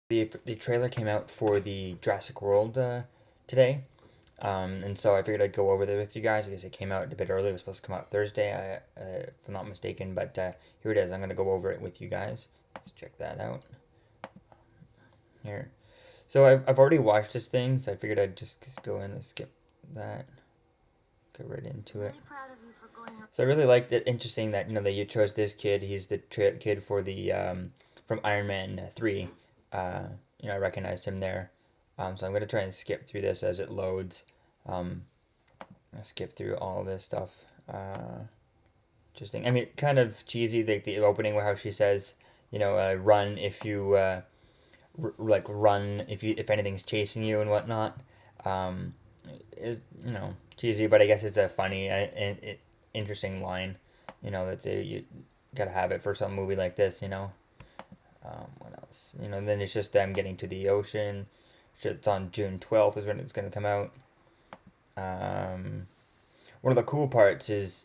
The trailer came out for the Jurassic World today, and so I figured I'd go over there with you guys. I guess it came out a bit early. It was supposed to come out Thursday, if I'm not mistaken. But here it is. I'm gonna go over it with you guys. Let's check that out here. So I've already watched this thing, so I figured I'd just go in and skip that. Get right into it. So I really liked it. Interesting that that you chose this kid. He's the kid for the from Iron Man 3. Uh, I recognized him there. So I'm gonna try and skip through this as it loads. Um, I skip through all this stuff. Interesting. I mean, kind of cheesy. The opening where how she says, run if you run if anything's chasing you and whatnot. Um, is cheesy, but I guess it's a funny and interesting line. That you gotta have it for some movie like this. What else? Then it's just them getting to the ocean. It's on June 12th is when it's gonna come out. Um, One of the cool parts is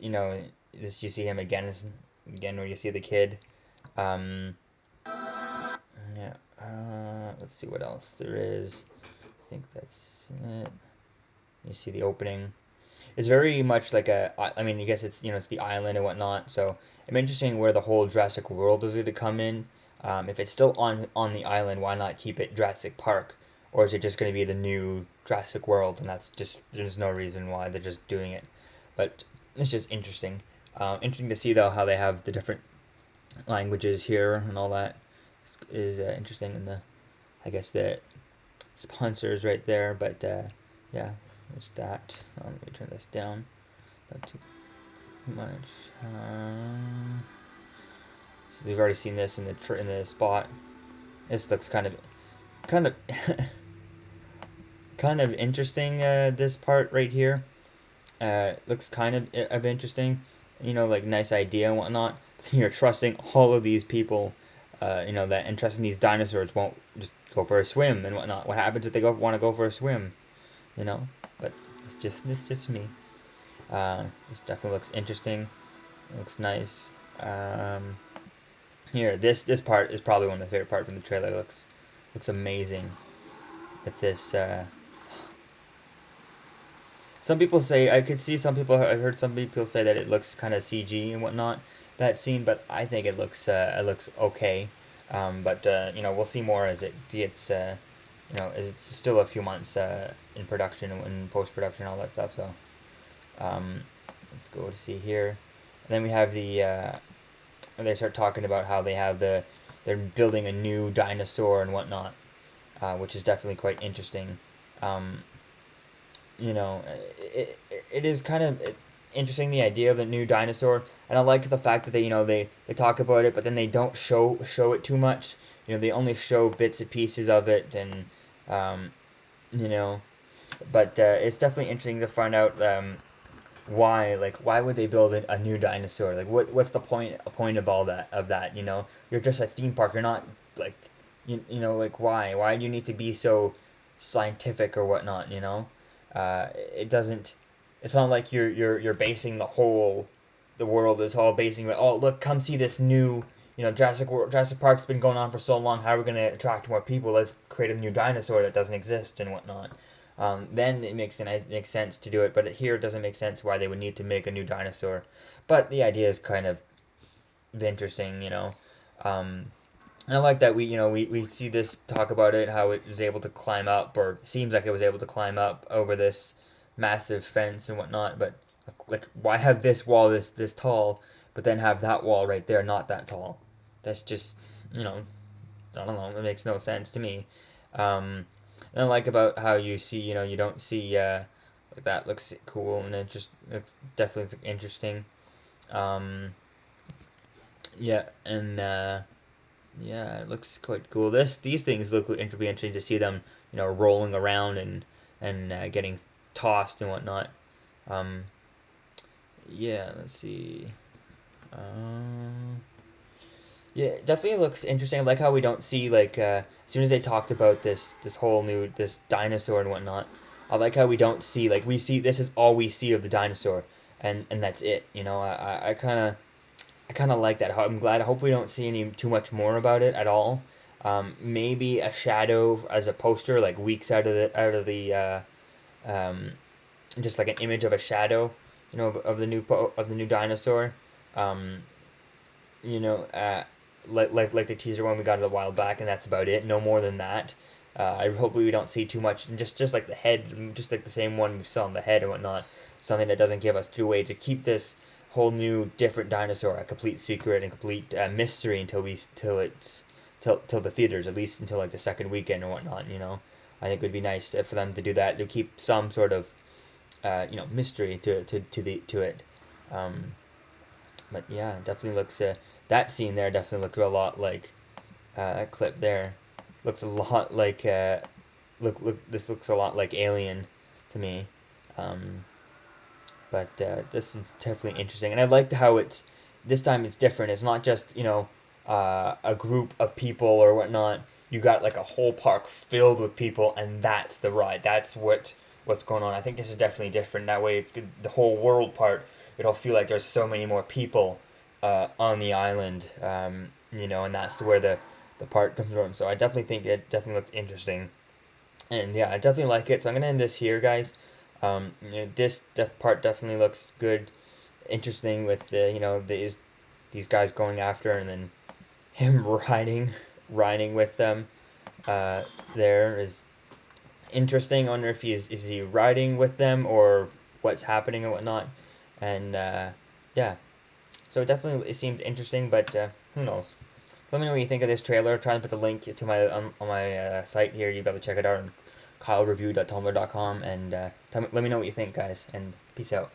this you see him again where you see the kid. Um, yeah. Let's see what else there is. I think that's it. You see the opening. It's very much like I mean, I guess it's the island and whatnot. So it's interesting where the whole Jurassic World is going to come in. If it's still on the island, why not keep it Jurassic Park, or is it just going to be the new Jurassic World? And that's just there's no reason why they're just doing it, but it's just interesting. Interesting to see though how they have the different languages here and all that is interesting, and I guess the sponsors right there. But yeah, there's that. Let me turn this down. Not too much. So we've already seen this in the spot. This looks kind of kind of interesting. This part right here. Looks kind of interesting. Like nice idea and whatnot. But you're trusting all of these people. That and trusting these dinosaurs won't just go for a swim and whatnot. What happens if they want to go for a swim? But it's just me. This definitely looks interesting. It looks nice. Here, this part is probably one of my favorite parts from the trailer. It looks amazing. With this, some people say I could see some people. I've heard some people say that it looks kind of CG and whatnot, that scene, but I think it looks okay. But we'll see more as it gets. As it's still a few months in production and post production all that stuff. So let's go to see here. And then we have when they start talking about how they're building a new dinosaur and whatnot, which is definitely quite interesting. Um, it is kind of it's interesting the idea of the new dinosaur, and I like the fact that they talk about it, but then they don't show it too much. They only show bits and pieces of it, and um, you know, but it's definitely interesting to find out why would they build a new dinosaur? Like what's the point of all that? You're just a theme park. You're not like like why do you need to be so scientific or whatnot? It doesn't. It's not like you're basing the world is all basing. Oh, look, come see this new. Jurassic Park's been going on for so long. How are we gonna attract more people? Let's create a new dinosaur that doesn't exist and whatnot. Then it makes sense to do it, but here it doesn't make sense why they would need to make a new dinosaur. But the idea is kind of interesting. And I like that we see this talk about it, how it was able to climb up, or seems like it was able to climb up over this massive fence and whatnot. But like, why have this wall this tall, but then have that wall right there not that tall? That's just I don't know. It makes no sense to me. And I like about how you see you don't see like that looks cool, and it's definitely interesting. Um, yeah, and yeah, it looks quite cool. These things look it would be interesting to see them, rolling around and getting tossed and whatnot. Um, yeah, let's see. Um, yeah, it definitely looks interesting. I like how we don't see like as soon as they talked about this whole new this dinosaur and whatnot. I like how we don't see like we see this is all we see of the dinosaur, and that's it. I kind of like that. I'm glad. I hope we don't see any too much more about it at all. Maybe a shadow as a poster, like weeks out of the just like an image of a shadow, of the of the new dinosaur. Um, you know, uh, like the teaser one we got a while back, and that's about it. No more than that. I hopefully we don't see too much, and just like the head, just like the same one we saw on the head and whatnot. Something that doesn't give us two way to keep this whole new different dinosaur a complete secret and complete mystery till the theaters, at least until like the second weekend or whatnot. I think it would be nice for them to do that, to keep some sort of mystery to it. Um, but yeah, definitely looks that scene there definitely looked a lot like that clip there looks a lot like this looks a lot like Alien to me. Um, but this is definitely interesting, and I liked how it's this time it's different. It's not just a group of people or whatnot. You got like a whole park filled with people, and that's the ride. That's what's going on. I think this is definitely different. That way, it's good. The whole world part. It'll feel like there's so many more people on the island. And that's where the part comes from. So I definitely think it definitely looks interesting, and yeah, I definitely like it. So I'm gonna end this here, guys. This part definitely looks good, interesting with these guys going after, and then him riding with them. There is interesting. I wonder if is he riding with them or what's happening and whatnot, and yeah. So it seems interesting, but who knows? So let me know what you think of this trailer. Try and put the link to my on my site here. You'll be able to check it out on kylereview.tumblr.com, and let me know what you think, guys, and peace out.